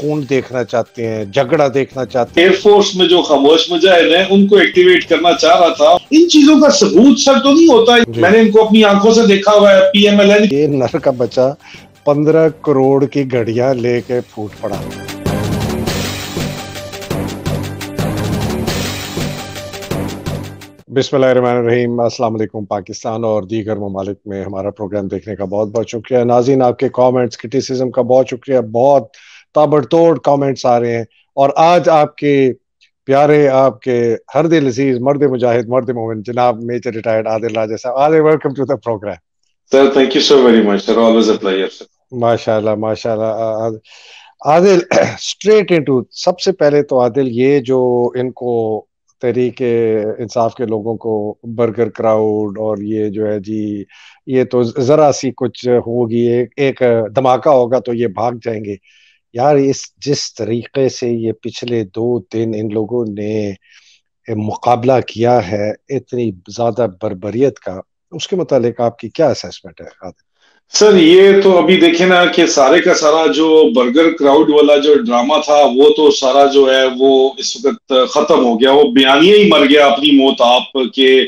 खून देखना चाहते हैं, झगड़ा देखना चाहते हैं। एयरफोर्स में जो खामोश मुजाहिद हैं उनको एक्टिवेट करना चाह रहा था। इन चीजों का सबूत सर तो नहीं होता, मैंने इनको अपनी आंखों से देखा हुआ है। पीएमएलएन ये नर का बच्चा 15 करोड़ की घड़ियां लेके फूट पड़ा। बिस्मिल्लाहिर्रहमानिर्रहीम। अस्सलाम वालेकुम। पाकिस्तान और दीगर ममालिक में हमारा प्रोग्राम देखने का बहुत बहुत शुक्रिया। नाज़रीन, आपके कमेंट्स क्रिटिसिज्म का बहुत शुक्रिया। बहुत ताबड़तोड़ कमेंट्स आ रहे हैं और आज आपके प्यारे, आपके हर दिल अजीज मर्द मुजाहिद, मर्द मोमिन जनाब major retired Adil Raja sahab, Adil, welcome to the programme. Sir, thank you so very much sir, always a pleasure sir. माशाल्लाह माशाल्लाह। आदिल, स्ट्रेट इनटू, सबसे पहले तो आदिल, ये जो इनको तहरीके इंसाफ के लोगों को बर्गर क्राउड और ये जो है जी, ये तो जरा सी कुछ होगी, एक धमाका होगा तो ये भाग जाएंगे। यार, इस जिस तरीके से ये पिछले 2 दिन इन लोगों ने मुकाबला किया है इतनी ज्यादा बर्बरियत का, उसके मुतालिक आपकी क्या असेसमेंट है आदिल? सर, ये तो अभी देखे ना कि सारे का सारा जो बर्गर क्राउड वाला जो ड्रामा था वो तो सारा जो है वो इस वक्त खत्म हो गया। वो बयानिया ही मर गया अपनी मौत आप के।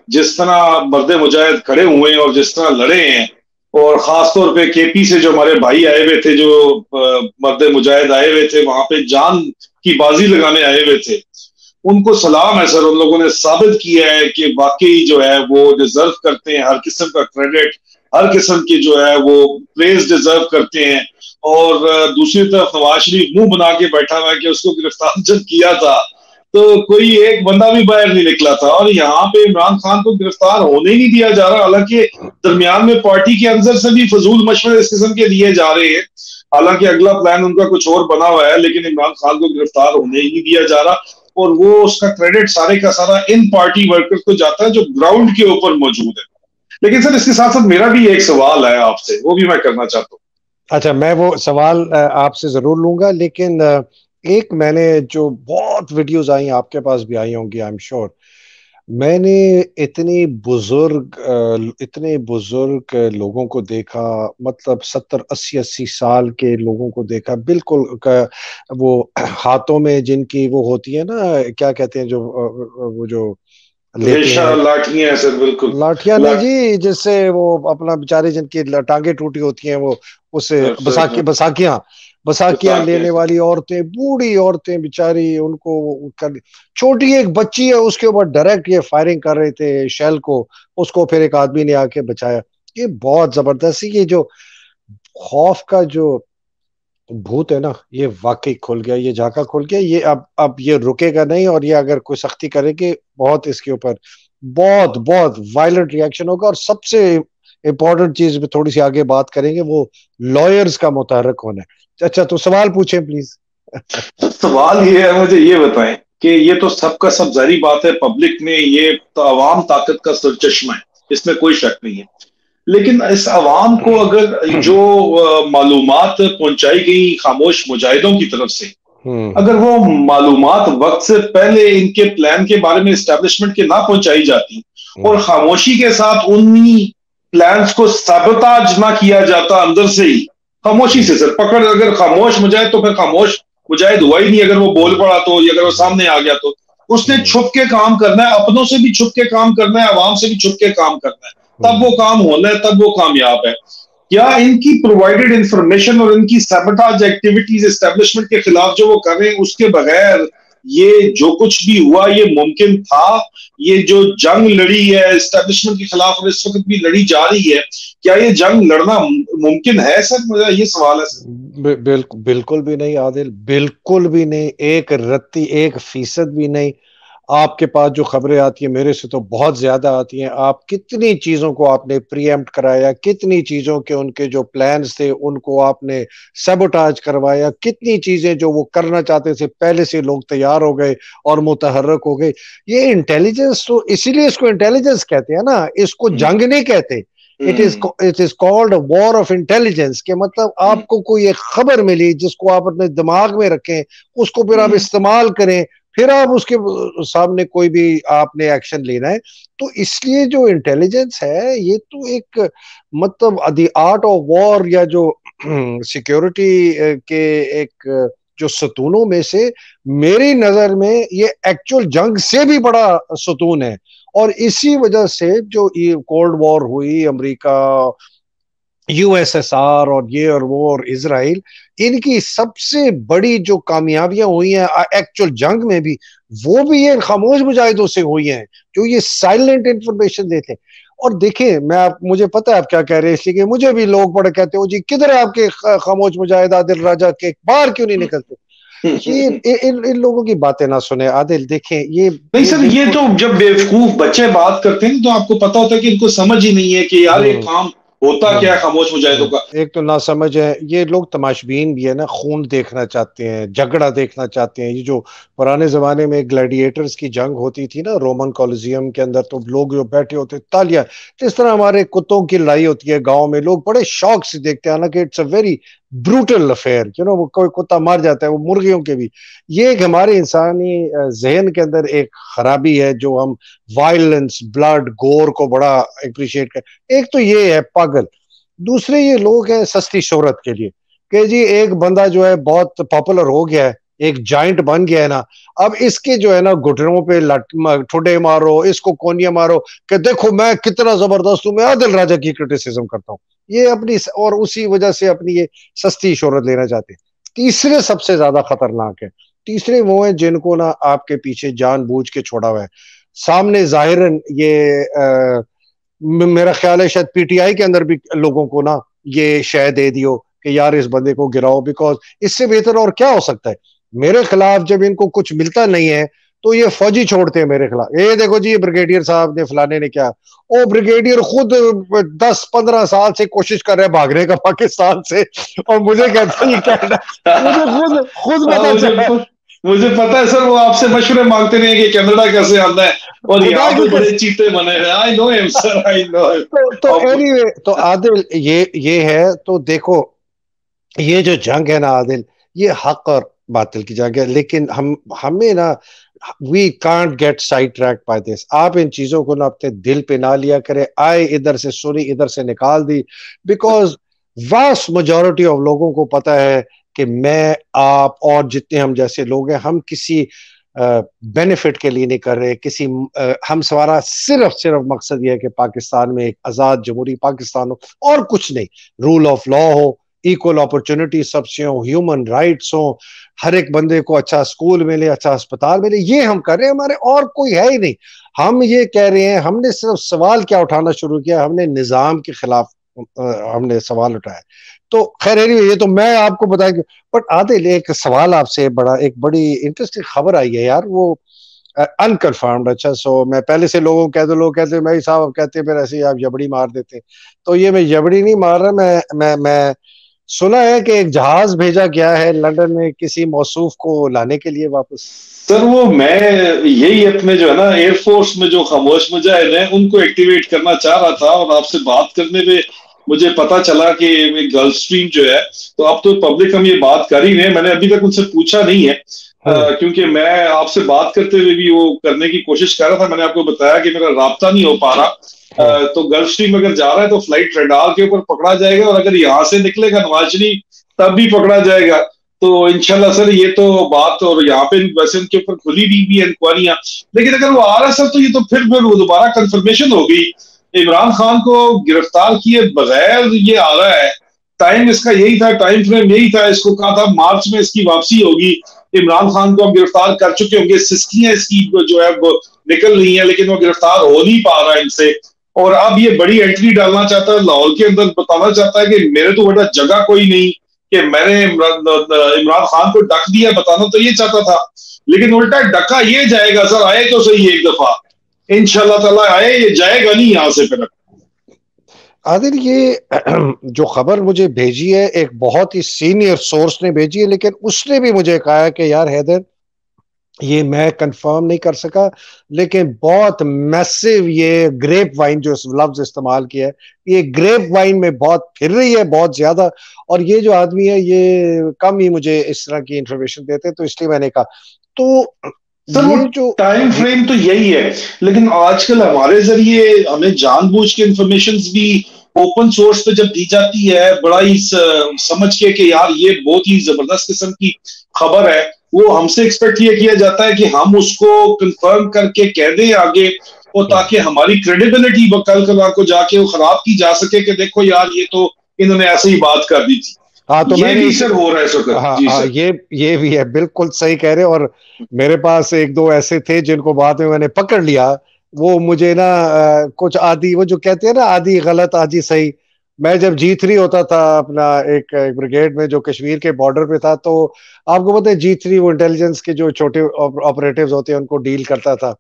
जिस तरह मर्द मुजाहिद खड़े हुए हैं और जिस तरह लड़े हैं, और खास तौर पे केपी से जो हमारे भाई आए हुए थे, जो मर्द मुजाहिद आए हुए थे वहां पे जान की बाजी लगाने आए हुए थे, उनको सलाम है सर। उन लोगों ने साबित किया है कि वाकई जो है वो डिजर्व करते हैं हर किस्म का क्रेडिट, हर किस्म की जो है वो प्रेज डिजर्व करते हैं। और दूसरी तरफ नवाज शरीफ मुंह बना के बैठा हुआ है कि उसको गिरफ्तार जब किया था तो कोई एक बंदा भी बाहर नहीं निकला था, और यहाँ पे इमरान खान को गिरफ्तार होने ही नहीं दिया जा रहा। हालांकि दरमियान में पार्टी के अंदर से भी फजूल मशवरे इस किस्म के दिए जा रहे हैं। हालांकि अगला प्लान उनका कुछ और बना हुआ है, लेकिन इमरान खान को गिरफ्तार होने ही नहीं दिया जा रहा। और वो उसका क्रेडिट सारे का सारा इन पार्टी वर्कर्स को जाता है जो ग्राउंड के ऊपर मौजूद है। लेकिन सर, इसके साथ साथ मेरा भी एक सवाल है आपसे, वो भी मैं करना चाहता हूँ। अच्छा, मैं वो सवाल आपसे जरूर लूंगा, लेकिन एक मैंने जो बहुत वीडियोस आई, आपके पास भी आई होंगी आई एम श्योर। मैंने इतने बुजुर्ग लोगों को देखा, मतलब 70 80 80 साल के लोगों को देखा, बिल्कुल वो हाथों में जिनकी वो होती है ना, क्या कहते हैं, जो वो जो लेते रेशा हैं, लाठियां हैं सर, बिल्कुल। लाठियां नहीं जी, जिससे वो अपना बेचारे जिनकी टांगे टूटी होती हैं, वो उससे बसाकियां बसाकियां लेने वाली औरतें, बूढ़ी औरतें बेचारी, उनको छोटी एक बच्ची है उसके ऊपर डायरेक्ट ये फायरिंग कर रहे थे शेल को, उसको फिर एक आदमी ने आके बचाया। ये बहुत जबरदस्त, ये जो खौफ का जो भूत है ना, ये वाकई खुल गया, ये झाका खुल गया। ये अब ये रुकेगा नहीं, और ये अगर कोई सख्ती करेगी बहुत, इसके ऊपर बहुत बहुत वायलेंट रिएक्शन होगा। और सबसे इंपॉर्टेंट चीज में थोड़ी सी आगे बात करेंगे, वो लॉयर्स का मुतहर्रिक होना है। अच्छा, तो सवाल पूछें प्लीज। सवाल ये है, मुझे ये बताएं कि ये तो सबका सब जारी बात है, पब्लिक में ये तो अवाम ताकत का सरचश्मा है, इसमें कोई शक नहीं है। लेकिन इस अवाम को अगर जो मालूमात पहुंचाई गई खामोश मुजाहिदों की तरफ से, अगर वो मालूमात वक्त से पहले इनके प्लान के बारे में एस्टेब्लिशमेंट के ना पहुंचाई जाती, और खामोशी के साथ उन्हीं प्लान्स को साबोताज ना किया जाता अंदर से ही, खामोशी से सर पकड़, अगर खामोश मुजाहिद तो फिर खामोश मुजाहिद हुआ ही नहीं। अगर वो बोल पड़ा तो, या अगर वो सामने आ गया तो उसने छुप के काम करना है, अपनों से भी छुप के काम करना है, अवाम से भी छुप के काम करना है, तब वो काम होना है, तब वो कामयाब है। क्या इनकी प्रोवाइडेड इंफॉर्मेशन और इनकी सैबोटाज एक्टिविटीज एस्टेब्लिशमेंट के खिलाफ जो वो कर रहे हैं, उसके बगैर ये जो कुछ भी हुआ ये मुमकिन था? ये जो जंग लड़ी है एस्टेब्लिशमेंट के खिलाफ और इस वक्त भी लड़ी जा रही है, क्या ये जंग लड़ना मुमकिन है सर? मेरा ये सवाल है सर। बिल्कुल भी नहीं आदिल, बिल्कुल भी नहीं, एक रत्ती 1% भी नहीं। आपके पास जो खबरें आती हैं, मेरे से तो बहुत ज्यादा आती हैं। आप कितनी चीजों को आपने प्रीएम्प्ट कराया, कितनी चीजों के उनके जो प्लान्स थे उनको आपने सबोटाज करवाया, कितनी चीजें जो वो करना चाहते थे पहले से लोग तैयार हो गए और मुतहर्रक हो गए। ये इंटेलिजेंस, तो इसीलिए इसको इंटेलिजेंस कहते हैं ना, इसको जंग नहीं कहते। It is called war of intelligence, के मतलब आपको कोई एक खबर मिली जिसको आप अपने दिमाग में रखें, उसको फिर आप इस्तेमाल करें, फिर आप उसके सामने कोई भी आपने एक्शन लेना है। तो इसलिए जो इंटेलिजेंस है ये तो एक, मतलब द आर्ट ऑफ वॉर, या जो सिक्योरिटी के एक जो सतूनों में से मेरी नजर में ये एक्चुअल जंग से भी बड़ा सतून है। और इसी वजह से जो ये कोल्ड वॉर हुई, अमेरिका, यूएसएसआर और ये और वो और इसराइल, इनकी सबसे बड़ी जो कामयाबियां हुई हैं एक्चुअल जंग में भी, वो भी ये खामोश मुजाहिदों से हुई हैं, जो ये साइलेंट इंफॉर्मेशन देते हैं। और देखिए, मैं आप, मुझे पता है आप क्या कह रहे हैं, इसलिए कि मुझे भी लोग बड़े कहते हो जी किधर है आपके खामोश मुजाहिद आदिल राजा के, बाहर क्यों नहीं निकलते। ये इन लोगों की बातें ना सुने आदिल, देखें नहीं सर, ये तो जब बेवकूफ बच्चे बात करते हैं तो आपको पता होता है कि इनको समझ ही नहीं है कि यार ये काम होता क्या है खामोश मुजाहिदों का। एक तो ना समझ है, ये लोग तमाशबीन भी है ना, खून देखना चाहते हैं, झगड़ा देखना चाहते हैं। ये जो पुराने जमाने में ग्लैडिएटर्स की जंग होती थी ना रोमन कॉलोजियम के अंदर, तो लोग जो बैठे होते तालियां, जिस तरह हमारे कुत्तों की लड़ाई होती है गांव में, लोग बड़े शौक से देखते हैं, हालांकि it's a very brutal affair, वो कोई कुत्ता मर जाता है, वो मुर्गियों के भी। ये एक हमारे इंसानी जहन के अंदर एक खराबी है, जो हम वायलेंस, ब्लड, गोर को बड़ा अप्रिशिएट कर। एक तो ये है पागल, दूसरे ये लोग हैं सस्ती शोहरत के लिए, कि जी एक बंदा जो है बहुत पॉपुलर हो गया है, एक जाइंट बन गया है ना, अब इसके जो है ना घुटनों पे ठुडे मारो, इसको कोनिया मारो, कि देखो मैं कितना जबरदस्त हूं, मैं आदिल राजा की क्रिटिसिज्म करता हूं। ये अपनी, और उसी वजह से अपनी ये सस्ती शोहरत लेना चाहते हैं। तीसरे सबसे ज्यादा खतरनाक है, तीसरे वो है जिनको ना आपके पीछे जानबूझ के छोड़ा हुआ है, सामने जाहिरन ये मेरा ख्याल है शायद पीटीआई के अंदर भी लोगों को ना ये शय दे दियो कि यार इस बंदे को गिराओ, बिकॉज इससे बेहतर और क्या हो सकता है। मेरे खिलाफ जब इनको कुछ मिलता नहीं है तो ये फौजी छोड़ते हैं मेरे खिलाफ, ये देखो जी ये ब्रिगेडियर साहब ने फलाने ने क्या, ओ ब्रिगेडियर खुद 10-15 साल से कोशिश कर रहे हैं भागने का पाकिस्तान से, और मुझे कहते हैं ये क्या, मुझे खुद खुद पता चला। मुझे पता है सर, वो आपसे मशवरे मांगते नहीं कि कनाडा कैसे आना है, और यहाँ पे बड़े चीते बने हैं। I know him sir, I know him. तो एनीवे, तो आदिल ये है, तो देखो ये जो जंग है ना आदिल, ये हक और बातिल की जंग है, लेकिन हमें ना, we can't get side track by this. आप इन चीजों को ना अपने दिल पे ना लिया करें, आए इधर से सुनी इधर से निकाल दी, बिकॉज वास्ट मेजोरिटी ऑफ लोगों को पता है कि मैं, आप और जितने हम जैसे लोग हैं, हम किसी बेनिफिट के लिए नहीं कर रहे, किसी हम सवारा सिर्फ सिर्फ मकसद ये है कि पाकिस्तान में एक आजाद जमहूरी पाकिस्तान हो, और कुछ नहीं। रूल ऑफ लॉ हो, इक्वल अपॉर्चुनिटी सबसे हो, ह्यूमन राइट्स हो, हर एक बंदे को अच्छा स्कूल मिले, अच्छा अस्पताल मिले, ये हम कर रहे हैं, हमारे और कोई है ही नहीं। हम ये कह रहे हैं, हमने सिर्फ सवाल क्या उठाना शुरू किया, हमने निजाम के खिलाफ हमने सवाल उठाया। तो खैर ये तो मैं आपको बताया, बट आदिल एक सवाल आपसे, एक बड़ी इंटरेस्टिंग खबर आई है यार, वो अनकन्फर्म्ड। अच्छा, सो मैं पहले से लोगों को कह दो, लोग कहते हैं भाई साहब कहते हैं फिर ऐसे ही आप जबड़ी मार देते, तो ये मैं जबड़ी नहीं मार रहा, मैं सुना है कि एक जहाज भेजा गया है लंदन में किसी मौसूफ को लाने के लिए वापस। सर वो मैं यही अपने जो है ना एयरफोर्स में जो खामोश मुजाहिद हैं उनको एक्टिवेट करना चाह रहा था, और आपसे बात करने में मुझे पता चला कि गल्फ स्ट्रीम जो है, तो अब तो पब्लिक हम ये बात कर ही रहे हैं, मैंने अभी तक उनसे पूछा नहीं है, क्योंकि मैं आपसे बात करते हुए भी वो करने की कोशिश कर रहा था। मैंने आपको बताया कि मेरा राब्ता नहीं हो पा रहा, तो गल्फ स्ट्रीम अगर जा रहा है तो फ्लाइट रडार के ऊपर पकड़ा जाएगा, और अगर यहाँ से निकलेगा नवाज शरीफ तब भी पकड़ा जाएगा। तो इंशाल्लाह सर ये तो बात, और यहाँ पे वैसे उनके ऊपर खुली भी इंक्वायरियां, लेकिन अगर वो आ रहा है सर तो ये तो फिर वो दोबारा कंफर्मेशन हो गई, इमरान खान को गिरफ्तार किए बगैर ये आ रहा है। टाइम इसका यही था, टाइम फ्रेम यही था, इसको कहा था मार्च में इसकी वापसी होगी, इमरान खान को हम गिरफ्तार कर चुके होंगे, सिस्कियां इसकी जो है वो निकल रही है, लेकिन वो गिरफ्तार हो नहीं पा रहा है इनसे, और अब ये बड़ी एंट्री डालना चाहता है लाहौर के अंदर, बताना चाहता है कि मेरे तो बेटा जगह कोई नहीं कि मैंने इमरान खान को डक दिया, बताना तो ये चाहता था, लेकिन उल्टा डका ये जाएगा सर, आए तो सही एक दफा इंशाल्लाह ताला आए, ये जाएगा नहीं यहां से फिर। आदिल ये जो खबर मुझे भेजी है एक बहुत ही सीनियर सोर्स ने भेजी है, लेकिन उसने भी मुझे कहा है कि यार हैदर ये मैं कंफर्म नहीं कर सका, लेकिन बहुत मैसिव ये ग्रेप वाइन जो लफ्ज इस्तेमाल किया है, ये ग्रेप वाइन में बहुत फिर रही है, बहुत ज्यादा, और ये जो आदमी है ये कम ही मुझे इस तरह की इंफॉर्मेशन देते हैं, तो इसलिए मैंने कहा। तो सर ये जो टाइम फ्रेम तो यही है, लेकिन आजकल हमारे जरिए हमें जानबूझ के इंफॉर्मेशन भी ओपन सोर्स पे जब दी जाती है, बड़ा ही समझ के कि यार ये बहुत ही जबरदस्त किस्म की खबर है वो हमसे एक्सपेक्ट ये किया जाता है कि हम उसको कंफर्म करके कह दें आगे, और ताकि हमारी क्रेडिबिलिटी कल कल को जाके वो खराब की जा सके कि देखो यार ये तो इन्होंने ऐसे ही बात कर दी थी। हाँ, तो ये मैंने भी सर हो रहा है सर। हाँ जी हाँ, सर। ये भी है, बिल्कुल सही कह रहे हो। और मेरे पास एक दो ऐसे थे जिनको बाद में मैंने पकड़ लिया। वो मुझे ना कुछ आदि, वो जो कहते हैं ना, आदि गलत आदि सही। मैं जब G3 होता था अपना, एक ब्रिगेड में जो कश्मीर के बॉर्डर पे था, तो आपको पता है G3 वो इंटेलिजेंस के जो छोटे ऑपरेटिव्स होते हैं उनको डील करता था।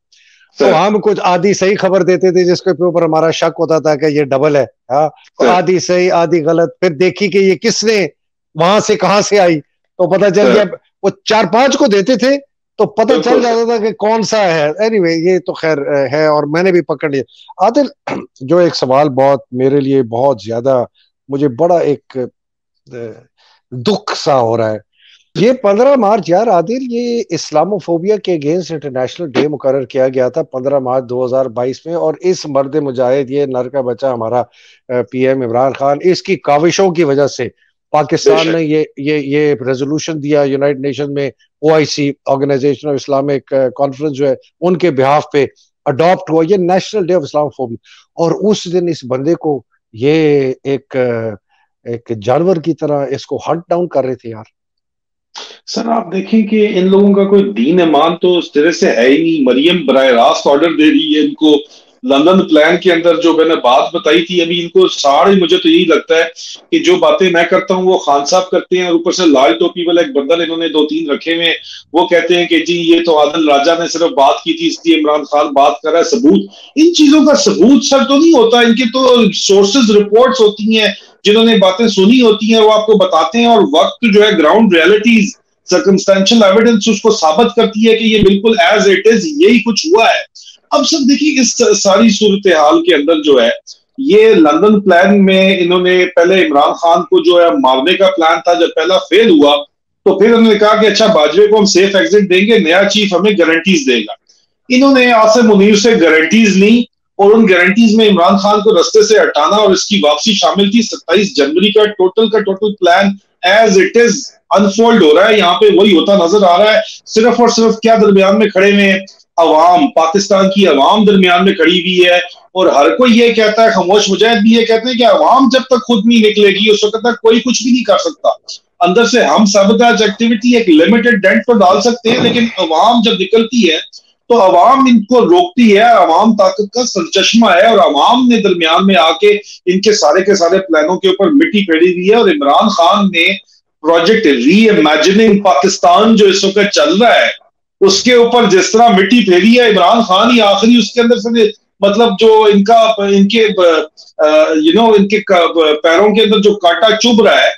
तो सर। हम कुछ आधी सही खबर देते थे जिसके ऊपर हमारा शक होता था कि ये डबल है। हाँ, तो सर। आधी सही आधी गलत, फिर देखी कि ये किसने वहां से कहां से आई, तो पता चल गया। सर। वो चार पांच को देते थे तो पता चल बिल्कुल सर। जाता था कि कौन सा है। एनीवे, ये तो खैर है, और मैंने भी पकड़ लिया। आदिल, जो एक सवाल बहुत मेरे लिए बहुत ज्यादा, मुझे बड़ा एक दुख सा हो रहा है। ये 15 मार्च, यार आदिल, ये इस्लामोफोबिया के अगेंस्ट इंटरनेशनल डे मुकर्रर किया गया था 15 मार्च 2022 में। और इस मर्द मुजाहिद, ये नर का बच्चा हमारा PM इमरान खान, इसकी काविशों की वजह से पाकिस्तान ने बेशक। ये रेजोल्यूशन दिया यूनाइटेड नेशन में। OIC, organisation of Islamic conference जो है, उनके बिहाफ पे अडॉप्ट हुआ ये नेशनल डे ऑफ इस्लामोफोबिया। और उस दिन इस बंदे को ये एक एक जानवर की तरह इसको हंट डाउन कर रहे थे यार। सर आप देखें कि इन लोगों का कोई दीन ईमान तो उस तरह से है ही नहीं। मरियम बराह रास्त ऑर्डर दे रही है इनको। लंदन प्लान के अंदर जो मैंने बात बताई थी अभी, इनको सारे, मुझे तो यही लगता है कि जो बातें मैं करता हूँ वो खान साहब करते हैं, और ऊपर से लाल टोपी वाला एक बंदर इन्होंने दो तीन रखे हुए हैं। वो कहते हैं कि जी ये तो आदिल राजा ने सिर्फ बात की थी इसलिए इमरान खान बात कर रहा है। सबूत, इन चीजों का सबूत सर तो नहीं होता, इनके तो सोर्सेज रिपोर्ट्स होती हैं जिन्होंने बातें सुनी होती हैं, वो आपको बताते हैं। और वक्त जो है, ग्राउंड रियलिटीज, सर्कमस्टेंशियल एविडेंस उसको साबित करती है कि ये बिल्कुल एज इट इज यही कुछ हुआ है। अब सर देखिए, इस सारी सूरत हाल के अंदर जो है, ये लंदन प्लान में इन्होंने पहले इमरान खान को जो है मारने का प्लान था। जब पहला फेल हुआ तो फिर उन्होंने कहा कि अच्छा बाजवे को हम सेफ एग्जिट देंगे, नया चीफ हमें गारंटीज देगा। इन्होंने आसिम मुनीर से गारंटीज ली, और उन गारंटीज में इमरान खान को रास्ते से हटाना और इसकी वापसी शामिल थी। 27 जनवरी का total plan as it is unfold हो रहा है। यहाँ पे वही होता नजर आ रहा है। सिर्फ और सिर्फ क्या दरमियान में खड़े हुए हैं, अवाम, पाकिस्तान की अवाम दरमियान में खड़ी हुई है। और हर कोई ये कहता है, खामोश मुजाहिद भी ये कहते हैं कि अवाम जब तक खुद नहीं निकलेगी उस वक्त तक कोई कुछ भी नहीं कर सकता। अंदर से हम सबताज एक्टिविटी एक लिमिटेड डेंट तो डाल सकते हैं, लेकिन अवाम जब निकलती है तो अवाम इनको रोकती है। अवाम ताकत का सरचश्मा है, और अवाम ने दरमियान में आके इनके सारे के सारे प्लानों के ऊपर मिट्टी फेरी हुई है। और इमरान खान ने प्रोजेक्ट री इमेजिनिंग पाकिस्तान जो इस वक्त चल रहा है, उसके ऊपर जिस तरह मिट्टी फेरी है, इमरान खान ही आखिरी उसके अंदर से, मतलब जो इनका इनके इनके पैरों के अंदर जो कांटा चुभ रहा है,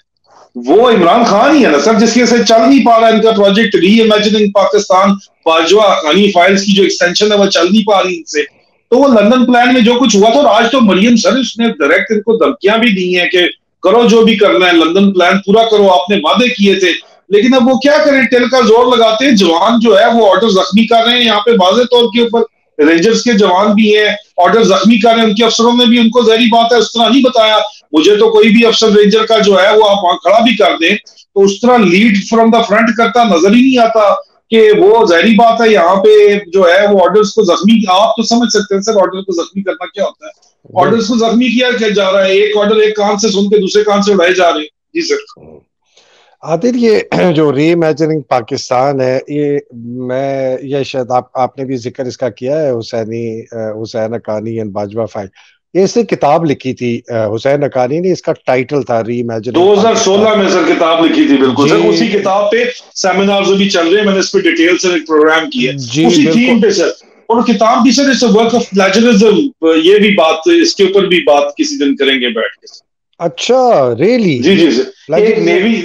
वो इमरान खान ही है ना सर, जिसकी वजह से चल नहीं पा रहा है इनका प्रोजेक्ट री इमेजिनिंग पाकिस्तान। बाजवा हकानी फाइल्स की जो एक्सटेंशन है वो चल नहीं पा रही इनसे। तो वो लंदन प्लान में जो कुछ हुआ था, और आज तो मरियम सर उसने डायरेक्ट इनको धमकियां भी दी हैं कि करो जो भी करना है, लंदन प्लान पूरा करो, आपने वादे किए थे। लेकिन अब वो क्या करें, टिल का जोर लगाते हैं। जवान जो है वो ऑर्डर जख्मी कर रहे हैं, यहाँ पे वाजे तौर के ऊपर रेंजर्स के जवान भी हैं, ऑर्डर जख्मी कर रहे हैं। उनके अफसरों ने भी उनको जहरी बात है उस तरह नहीं बताया। मुझे तो कोई भी अफसर रेंजर का जो है वो आप वहां खड़ा भी कर दें तो उस तरह लीड फ्रॉम द फ्रंट करता नजर ही नहीं आता। कि वो जहरी बात है, यहाँ पे जो है वो ऑर्डर्स को जख्मी, आप तो समझ सकते हैं सर ऑर्डर को जख्मी करना क्या होता है। ऑर्डर्स को जख्मी किया जा रहा है, एक ऑर्डर एक कान से सुन के दूसरे कान से उड़ाए जा रहे हैं। जी सर। आदिल, ये जो री इमेजिनिंग पाकिस्तान है, ये शायद आपने भी जिक्र इसका किया है, हुसैन हक्कानी एंड बाजवा फाइल। ये इसने किताब लिखी थी, हुसैन हक्कानी ने, इसका टाइटल था री इमेजिनिंग 2016 में सर किताब लिखी थी। बिल्कुल सर, उसी किताब पे सेमिनार्स भी चल रहे हैं, मैंने इस पे डिटेल से एक प्रोग्राम किया है उसी थीम पे सर। और किताब भी sir, it's a work of plagiarism. ये भी बात, इसके ऊपर भी बात किसी दिन करेंगे बैठ के। अच्छा, रियली? जी जी सर। एक नेवी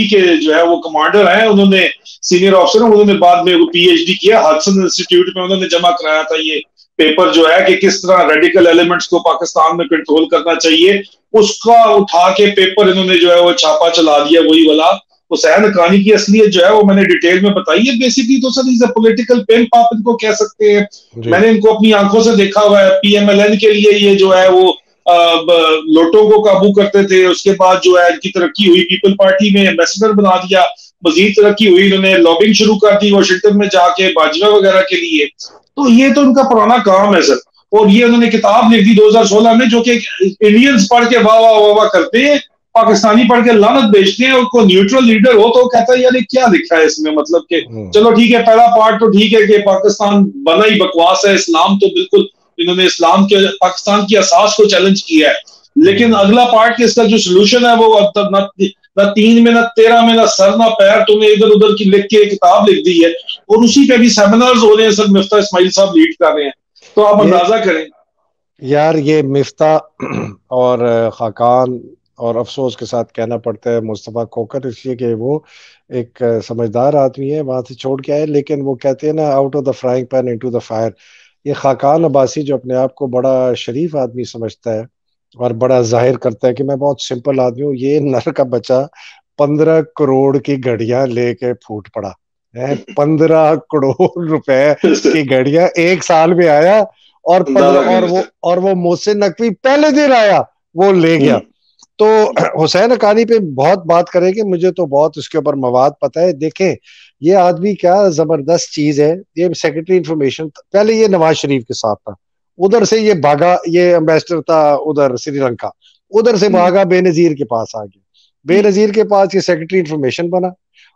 के जो है वो कमांडर हैं, उन्होंने सीनियर ऑफिसर हैं, उन्होंने बाद में PhD किया हडसन इंस्टीट्यूट में। उन्होंने जमा कराया था ये पेपर जो है कि किस तरह रेडिकल एलिमेंट्स को पाकिस्तान में कंट्रोल करना चाहिए। उसका उठा के पेपर इन्होंने जो है वो छापा चला दिया, वही वाला। हुसैन हक्कानी की असलियत जो है वो मैंने डिटेल में बताई है। बेसिकली तो sir is a political pimp, आप इनको कह सकते हैं। मैंने इनको अपनी आंखों से देखा हुआ है। PMLN के लिए ये जो है वो लोटों को काबू करते थे, उसके बाद जो है इनकी तरक्की हुई, पीपल पार्टी में एम्बेसडर बना दिया, मजीद तरक्की हुई, इन्होंने लॉबिंग शुरू कर दी वॉशिंगटन में जाके बाजवा वगैरह के लिए। तो ये तो उनका पुराना काम है सर। और ये उन्होंने किताब लिख दी 2016 में, जो कि इंडियंस पढ़ के वाह वाह वाह वाह करते हैं, पाकिस्तानी पढ़ के लानत भेजते हैं, और कोई न्यूट्रल लीडर हो तो कहता है यार क्या लिखा है इसमें, मतलब कि चलो ठीक है, पहला पार्ट तो ठीक है कि पाकिस्तान बना ही बकवास है, इस्लाम तो बिल्कुल, इन्होंने इस्लाम के पाकिस्तान की असास को चैलेंज किया है, लेकिन अगला पार्ट के इसका जो सोल्यूशन है वो अब तक ना 3 में, ना 13 में, ना सर ना पैर, तुमने इधर उधर की लिख के किताब लिख दी है, और उसी पे भी सेमिनार्स हो रहे हैं सर, मिफ्ता इस्माइल साहब लीड कर रहे हैं, तो आप अंदाजा करें यार। ये मिफ्ता और खाकान, और अफसोस के साथ कहना पड़ता है मुस्तफ़ा खोकर, इसलिए कि वो एक समझदार आदमी है, वहां से छोड़ के आए, लेकिन वो कहते हैं ना, out of the frying pan into the fire. ये खाकान अब्बासी जो अपने आप को बड़ा शरीफ आदमी समझता है और बड़ा जाहिर करता है कि मैं बहुत सिंपल आदमी हूँ, ये नर का बच्चा 15 करोड़ की घड़ियां लेके फूट पड़ा है। 15 करोड़ रुपए की घड़ियां एक साल में आया, और 15, और वो मोहसिन नकवी पहले दिन आया, वो ले गया। तो हुसैन हक्कानी पे बहुत बात करेंगे, मुझे तो बहुत उसके ऊपर मवाद पता है। देखें, ये आदमी क्या जबरदस्त चीज है। ये सेक्रेटरी इंफॉर्मेशन, पहले ये नवाज शरीफ के साथ था, उधर से ये भागा, ये एम्बेसडर था उधर श्रीलंका, उधर से भागा बेनजीर के पास आ गया, बेनजीर के पास ये सेक्रेटरी इंफॉर्मेशन बना,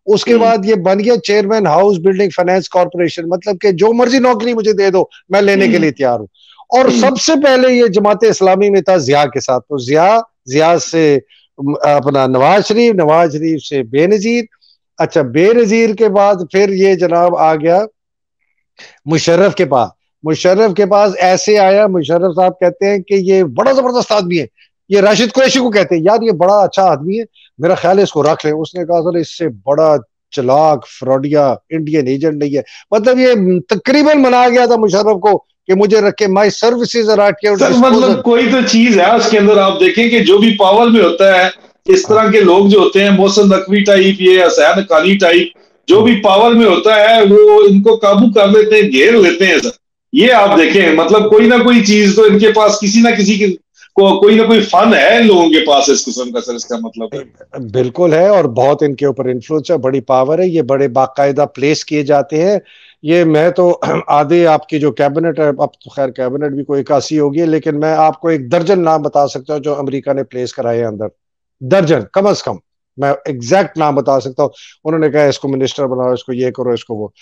उसके बाद ये बन गया chairman house building finance corporation, मतलब कि जो मर्जी नौकरी मुझे दे दो मैं लेने के लिए तैयार हूं। और सबसे पहले ये जमात इस्लामी में था जिया के साथ, तो जिया से अपना नवाज शरीफ, नवाज शरीफ से बेनजीर, अच्छा बेनजीर के बाद फिर ये जनाब आ गया मुशर्रफ के पास। मुशर्रफ के पास ऐसे आया, मुशर्रफ साहब कहते हैं कि ये बड़ा जबरदस्त आदमी है, ये राशिद कुरैशी को कहते हैं यार ये बड़ा अच्छा आदमी है, मेरा ख्याल है इसको रख ले। उसने कहा सर इससे बड़ा चलाक फ्रॉडिया इंडियन एजेंट नहीं है। मतलब ये तकरीबन मना गया था मुशर्रफ को कि मुझे रखे, my services are at your disposal. मतलब कोई तो चीज है उसके अंदर, आप देखें कि जो भी पावर में होता है, इस तरह के लोग जो होते हैं, मोहसिन नकवी टाइप, ये हुसैन हक्कानी टाइप, जो भी पावर में होता है वो इनको काबू कर लेते हैं, घेर लेते हैं सर। ये आप देखें, मतलब कोई ना कोई चीज तो इनके पास, किसी ना किसी की कोई ना कोई फन है इन लोगों के पास इस किस्म का सर, इसका मतलब है। बिल्कुल है, और बहुत इनके ऊपर इन्फ्लुएंस है, बड़ी पावर है, ये बड़े बाकायदा प्लेस किए जाते हैं। ये मैं तो आधे आपकी जो कैबिनेट है, अब तो खैर कैबिनेट भी कोई 81 होगी, लेकिन मैं आपको 1 दर्जन नाम बता सकता हूँ जो अमेरिका ने प्लेस कराए हैं अंदर, दर्जन कम से कम, मैं एग्जैक्ट नाम बता सकता हूँ। उन्होंने कहा इसको मिनिस्टर बनाओ, इसको ये करो, इसको वो।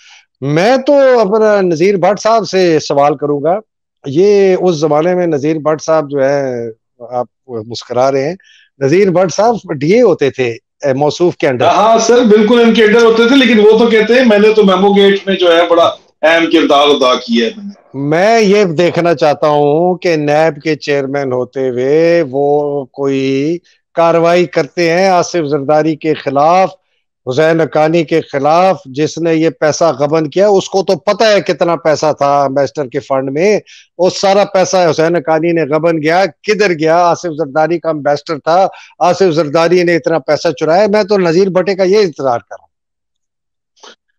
मैं तो अपना नजीर भट्ट साहब से सवाल करूंगा। ये उस जमाने में नजीर भट्ट साहब जो है, आप मुस्कुरा रहे हैं, नजीर भट्ट साहब डीए होते थे मौसूफ के अंडर। हाँ सर बिल्कुल इनके अंडर होते थे, लेकिन वो तो कहते हैं मैंने तो मेमो गेट में जो है बड़ा अहम किरदार अदा किया है। मैं ये देखना चाहता हूं कि नैब के चेयरमैन होते हुए वो कोई कार्रवाई करते हैं आसिफ जरदारी के खिलाफ, हुसैन हक्कानी के खिलाफ, जिसने ये पैसा गबन किया। उसको तो पता है कितना पैसा था एम्बेसडर के फंड में, वो सारा पैसा हुसैन हक्कानी ने गबन गया, किधर गया? आसिफ जरदारी का एम्बेसडर था, आसिफ जरदारी ने इतना पैसा चुराया। मैं तो नजीर भट्टे का ये इंतजार कर रहा हूं।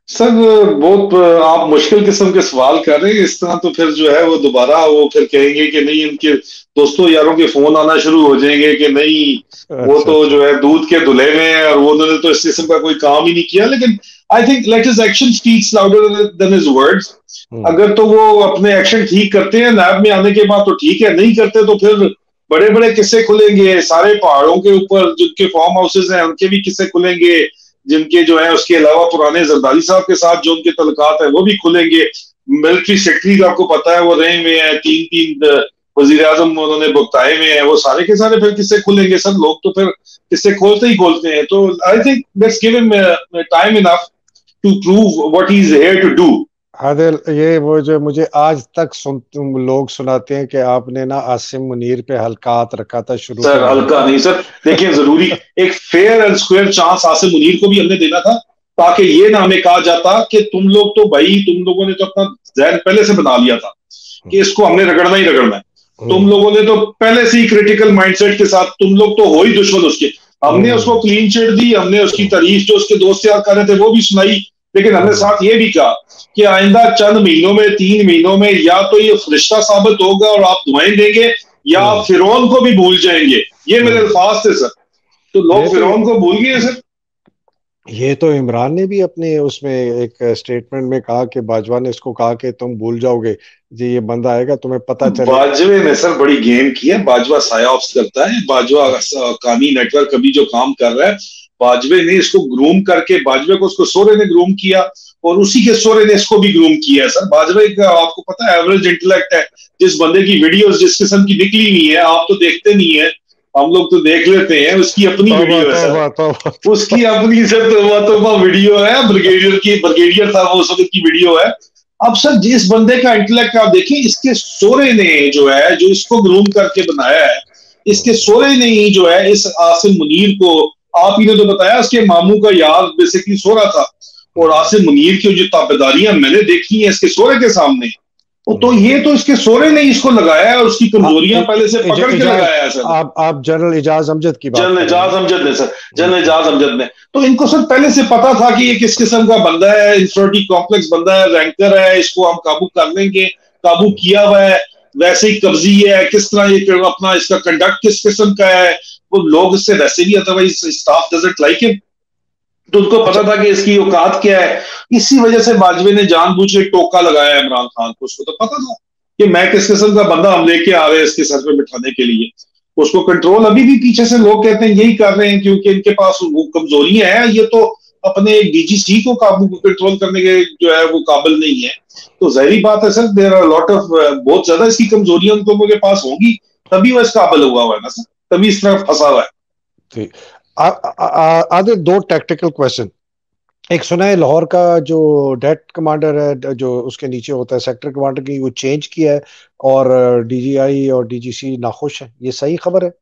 सर बहुत आप मुश्किल किस्म के सवाल कर रहे हैं, इस तरह तो फिर जो है वो दोबारा वो फिर कहेंगे कि नहीं, इनके दोस्तों यारों के फोन आना शुरू हो जाएंगे कि नहीं वो तो जो है दूध के धुले में है, और वो उन्होंने तो इस किस्म का कोई काम ही नहीं किया। लेकिन I think late his action speaks louder than his words. अगर तो वो अपने एक्शन ठीक करते हैं नैब में आने के बाद तो ठीक है, नहीं करते तो फिर बड़े बड़े किस्से खुलेंगे, सारे पहाड़ों के ऊपर जिनके फार्म हाउसेज हैं उनके भी किस्से खुलेंगे, जिनके जो है उसके अलावा पुराने जरदारी साहब के साथ जो उनके तल्लुकात है वो भी खुलेंगे। मिलिट्री सेक्रेटरी आपको पता है वो रहे हुए हैं, 3 वजीर आजम उन्होंने भुगताए हुए हैं, वो सारे के सारे फिर किससे खुलेंगे। सब लोग तो फिर किससे खोलते ही खोलते हैं। तो I think let's give him time enough to prove what he is here to do. Adil, ये वो जो मुझे आज तक लोग सुनाते हैं कि आपने ना आसिम मुनीर पे हल्का हाथ रखा था शुरू। सर हल्का नहीं सर, देखिए जरूरी एक fair and square chance Asim Munir को भी हमने देना था, ताकि ये ना हमें कहा जाता कि तुम लोग तो भाई, तुम लोगों ने तो अपना जहन पहले से बना लिया था कि इसको हमने रगड़ना ही रगड़ना है। तुम लोगों ने तो पहले से ही क्रिटिकल माइंडसेट के साथ, तुम लोग तो हो ही दुश्मन उसके। हमने उसको क्लीन चिट दी, हमने उसकी तारीफ जो उसके दोस्त यार कर रहे थे वो भी सुनाई, लेकिन हमने साथ ये भी कहा कि आइंदा चंद महीनों में, 3 महीनों में या तो ये फरिश्ता साबित होगा और आप दुआएं देंगे, या फिरौन को भी भूल जाएंगे, ये मेरे अल्फाज थे सर। तो लोग फिरौन को भूल गए सर। ये तो इमरान ने भी अपने उसमें एक स्टेटमेंट में कहा कि बाजवा ने इसको कहा कि तुम भूल जाओगे जी, ये बंदा आएगा तुम्हें पता चले। बाजवे ने सर बड़ी गेम की है, बाजवा सायाऑप्स करता है, बाजवा कामी नेटवर्क अभी जो काम कर रहा है, बाजवे ने इसको ग्रूम करके, बाजवे को उसको सोरे ने ग्रूम किया और उसी के सोरे ने इसको भी ग्रूम किया है सर। बाजवे का आपको पता है एवरेज इंटेलेक्ट है, जिस बंदे की वीडियोस जिस किस्म की निकली हुई है, आप तो देखते नहीं है, हम लोग तो देख लेते हैं, उसकी अपनी वीडियो है सर, उसकी अपनी सर तौबा वीडियो है, ब्रिगेडियर था वो, उस वक्त की वीडियो है। अब सर जिस बंदे का इंटेलेक्ट आप देखें, इसके सोरे ने जो है, जो इसको ग्रूम करके बनाया है, इसके सोरे ने ही जो है इस आसिम मुनीर को, आप ही ने तो बताया उसके मामू का यार बेसिकली सोरा था, और आसिम मुनीर की जो ताबेदारियां मैंने देखी हैं इसके सोरे के सामने, तो ये तो इसके सोरे ने इसको लगाया है और उसकी कमजोरियां पहले से पकड़ के लगाया है सर। आप जनरल एजाज अमजद की बात, जनरल एजाज अमजद ने सर, जनरल एजाज अमजद ने, तो इनको सर पहले से पता था कि ये किस किस्म का बंदा है, इंफिनिटी कॉम्प्लेक्स बंदा है, रैंकर है, इसको हम काबू कर लेंगे, काबू किया हुआ है, वैसे ही कब्जी है, किस तरह ये अपना इसका कंडक्ट किस किस्म का है, वो लोग इससे वैसे भी otherwise staff doesn't like him, तो उनको पता था कि इसकी औकात क्या है। इसी वजह से बाजवे ने जानबूझ के टोका लगाया इमरान खान को, उसको तो पता था कि मैं किस किस्म का बंदा हम लेके आ रहे हैं इसके सर पे बिठाने के लिए। उसको कंट्रोल अभी भी पीछे से लोग कहते हैं यही कर रहे हैं क्योंकि इनके पास वो कमजोरियां हैं, ये तो अपने डीजीसी को काबू कंट्रोल करने के जो है वो काबिल नहीं है। तो जहरी बात है sir, there are lot of, बहुत ज्यादा इसकी कमजोरियां उन लोगों के पास होंगी, तभी वो इस काबिल हुआ है ना सर, तभी इस तरह फंसा हुआ है। आधे दो टैक्टिकल क्वेश्चन। एक सुना है लाहौर का जो डेट कमांडर है, जो उसके नीचे होता है सेक्टर कमांडर की, वो चेंज किया है और डीजीआई और डीजीसी नाखुश है, ये सही खबर है?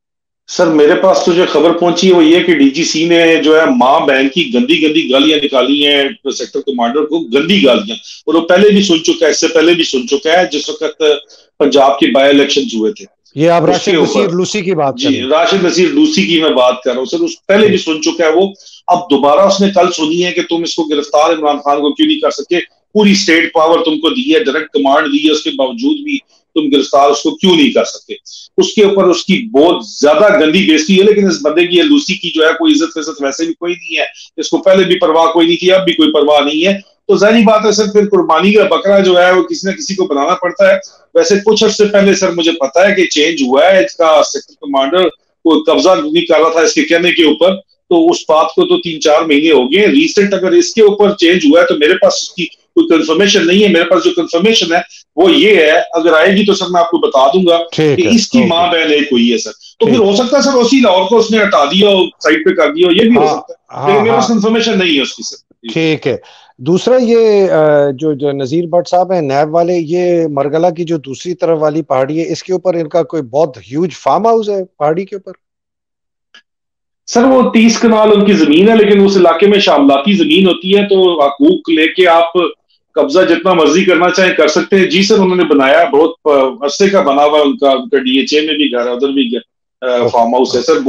सर मेरे पास तो जो खबर पहुंची है वो ये कि डीजीसी ने जो है मां बहन की गंदी गंदी गालियां निकाली हैं सेक्टर कमांडर को, गंदी गालियां, और वो पहले भी सुन चुका है, इससे पहले भी सुन चुका है जिस वक्त पंजाब के बाय इलेक्शन हुए थे। ये आप राशिद नसीर लूसी की बात कर रहे हैं? राशिद नसीर लूसी की मैं बात कर रहा हूँ सर, उस पहले भी सुन चुका है वो। अब दोबारा उसने कल सुनी है कि तुम इसको गिरफ्तार इमरान खान को क्यों नहीं कर सके, पूरी स्टेट पावर तुमको दी है, डायरेक्ट कमांड दी है, उसके बावजूद भी तुम गिरफ्तार उसको क्यों नहीं कर सकते। उसके ऊपर उसकी बहुत ज्यादा गंदी बेइज्जती है, लेकिन इस बंदे की लूसी की जो है कोई इज्जत वजत वैसे भी कोई नहीं है, इसको पहले भी परवाह कोई नहीं थी, अब भी कोई परवाह नहीं है। तो जाहिर बात है सर, फिर कुर्बानी का बकरा जो है वो किसी न किसी को बनाना पड़ता है। वैसे कुछ अर्से पहले सर मुझे पता है कि चेंज हुआ है, इसका सेक्टर कमांडर को कब्जा नहीं कर रहा था इसके कहने के ऊपर, तो उस बात को तो 3-4 महीने हो गए रिसेंट। अगर इसके ऊपर चेंज हुआ है तो मेरे पास उसकी कोई कंफर्मेशन नहीं है, मेरे पास जो कंफर्मेशन है वो ये है, अगर आएगी तो सर मैं आपको बता दूंगा कि इसकी मां बहन एक हुई है सर। तो फिर हो सकता है सर उसी लाहौर को उसने हटा दिया हो, साइड पे कर दिया हो, ये भी हो सकता है, लेकिन मेरे पास कंफर्मेशन नहीं है उसकी सर। ठीक है। दूसरा ये जो नजीर भट्ट साहब है नैब वाले, ये मरगला की जो दूसरी तरफ वाली पहाड़ी है, इसके ऊपर इनका कोई बहुत ह्यूज फार्म हाउस है पहाड़ी के ऊपर? सर वो 30 कनाल उनकी जमीन है, लेकिन उस इलाके में शामलाती जमीन होती है, तो हकूक लेके आप कब्जा जितना मर्जी करना चाहें कर सकते हैं। जी सर, उन्होंने बनाया, बहुत अरसे का बना हुआ उनका डीएचए में भी घर है, उधर भी फार्म हाउस है सर।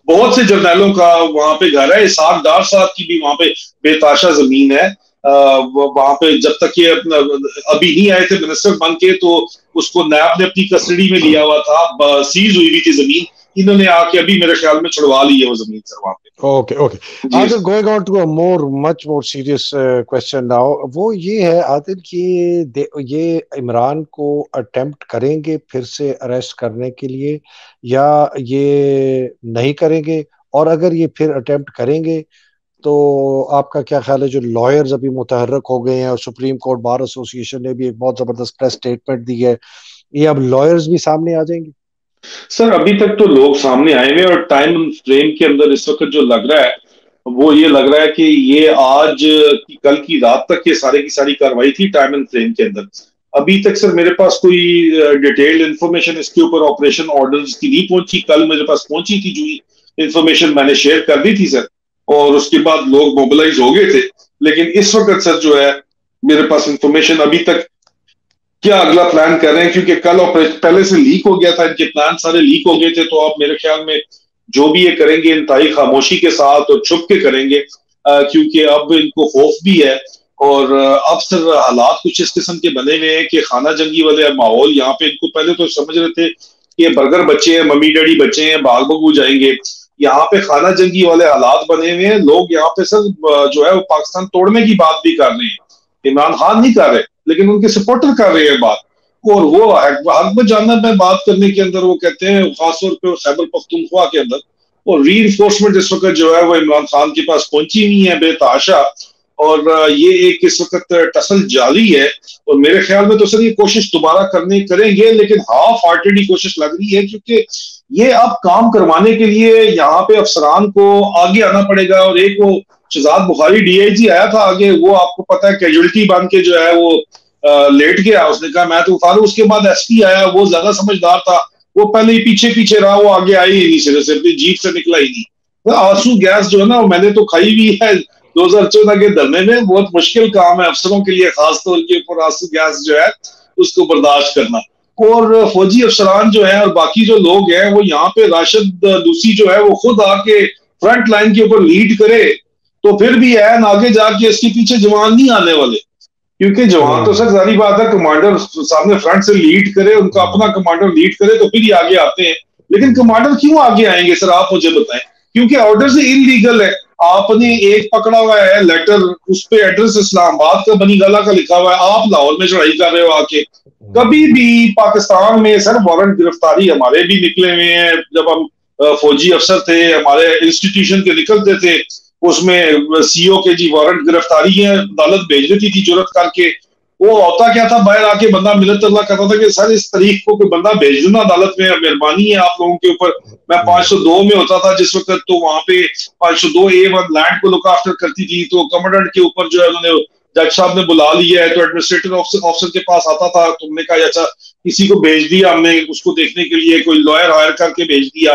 बहुत से जर्नैलों का वहां पे घर है, इसाक डार साहब की भी वहां पे बेताशा जमीन है। वहां पे जब तक ये अपना अभी नहीं आए थे मिनिस्टर बन के, तो उसको नैब ने अपनी कस्टडी में लिया हुआ था, सीज हुई थी जमीन, इन्होंने आके अभी मेरे ख्याल में छुड़वा ली है वो जमीन सर वहां पे। Okay okay, Adil, going on to a much more serious question now, वो ये है आदिल कि ये इमरान को अटेम्प्ट करेंगे फिर से अरेस्ट करने के लिए या ये नहीं करेंगे? और अगर ये फिर अटेम्प्ट करेंगे तो आपका क्या ख्याल है, जो लॉयर्स अभी मुतहर्रक हो गए हैं और सुप्रीम कोर्ट बार एसोसिएशन ने भी एक बहुत जबरदस्त प्रेस स्टेटमेंट दी है, ये अब लॉयर्स भी सामने आ जाएंगे? सर अभी तक तो लोग सामने आए हुए, और टाइम फ्रेम के अंदर इस वक्त जो लग रहा है वो ये लग रहा है कि ये आज की कल की रात तक ये सारी की सारी कार्रवाई थी टाइम एंड फ्रेम के अंदर। अभी तक सर मेरे पास कोई डिटेल्ड इंफॉर्मेशन इसके ऊपर ऑपरेशन ऑर्डर्स की नहीं पहुंची। कल मेरे पास पहुंची थी जो इंफॉर्मेशन मैंने शेयर कर दी थी सर, और उसके बाद लोग मोबिलाइज हो गए थे, लेकिन इस वक्त सर जो है मेरे पास इंफॉर्मेशन अभी तक क्या अगला प्लान कर रहे हैं, क्योंकि कल ऑपरेशन पहले से लीक हो गया था, इनके प्लान सारे लीक हो गए थे। तो आप मेरे ख्याल में जो भी ये करेंगे इंतहाई खामोशी के साथ और छुप के करेंगे, क्योंकि अब इनको खौफ भी है। और अब सर हालात कुछ इस किस्म के बने हुए हैं कि खाना जंगी वाले माहौल यहाँ पे, इनको पहले तो समझ रहे थे कि बर्गर बच्चे हैं, मम्मी डैडी बच्चे हैं, भाग भगू जाएंगे। यहाँ पे खाना जंगी वाले हालात बने हुए हैं। लोग यहाँ पे सर जो है वो पाकिस्तान तोड़ने की बात भी कर रहे हैं। इमरान खान नहीं कर रहे, लेकिन उनके सपोर्टर कर रहे हैं बात। और वो हक में जानना में बात करने के अंदर वो कहते हैं, खासतौर पर खैबर पख्तूनख्वा के अंदर, और री इन्फोर्समेंट इस वक्त जो है वो इमरान खान के पास पहुंची नहीं है बेतहाशा। और ये एक इस वक्त टसल जारी है। और मेरे ख्याल में तो सर ये कोशिश दोबारा करेंगे, लेकिन हाफ हार्टेडली कोशिश लग रही है, क्योंकि ये अब काम करवाने के लिए यहाँ पे अफसरान को आगे आना पड़ेगा। और एक वो शहजाद बुखारी डीआईजी आया था आगे, वो आपको पता है कैजुअलिटी बन के जो है वो लेट गया। उसने कहा मैं तो उतारू। उसके बाद एसपी आया, वो ज्यादा समझदार था, वो पहले ही पीछे पीछे रहा, वो आगे आई ही नहीं, सिरे से अपनी जीप से निकला ही नहीं। तो आंसू गैस जो है ना, मैंने तो खाई भी है 2014 के धरने में। बहुत मुश्किल काम है अफसरों के लिए, खासतौर के ऊपर आंसू गैस जो है उसको बर्दाश्त करना। और फौजी अफसरान जो है और बाकी जो लोग हैं, वो यहाँ पे राशिद लूसी जो है वो खुद आके फ्रंट लाइन के ऊपर लीड करे, तो फिर भी है आगे जाके इसके पीछे जवान नहीं आने वाले। क्योंकि जवान तो सर सारी बात है, कमांडर सामने फ्रंट से लीड करे, उनका अपना कमांडर लीड करे तो फिर ही आगे आते हैं। लेकिन कमांडर क्यों आगे आएंगे सर, आप मुझे बताएं। क्योंकि ऑर्डर से इलीगल है। आपने एक पकड़ा हुआ है लेटर, उस पे एड्रेस इस्लामाबाद का बनी गला का लिखा हुआ है, आप लाहौर में चढ़ाई कर रहे हो आके। कभी भी पाकिस्तान में सर वारंट गिरफ्तारी हमारे भी निकले हुए हैं। जब हम फौजी अफसर थे, हमारे इंस्टीट्यूशन के निकलते थे, उसमें सीओ के जी वारंट गिरफ्तारी है, अदालत भेज देती थी जुर्रत करके। वो होता क्या था, बाहर आके बंदा मिन्नत अल्लाह करता था कि सर इस तारीख को कोई बंदा भेज देना अदालत में, मेहरबानी है आप लोगों के ऊपर। मैं 502 में होता था जिस वक्त, तो वहां पे 502A1 लैंड को लुक आफ्टर करती थी, तो कमांडेंट के ऊपर जो है उन्होंने जज साहब ने बुला लिया है, तो एडमिनिस्ट्रेटिव ऑफिसर के पास आता था, तुमने कहा अच्छा किसी को भेज दिया हमने उसको देखने के लिए, कोई लॉयर हायर करके भेज दिया।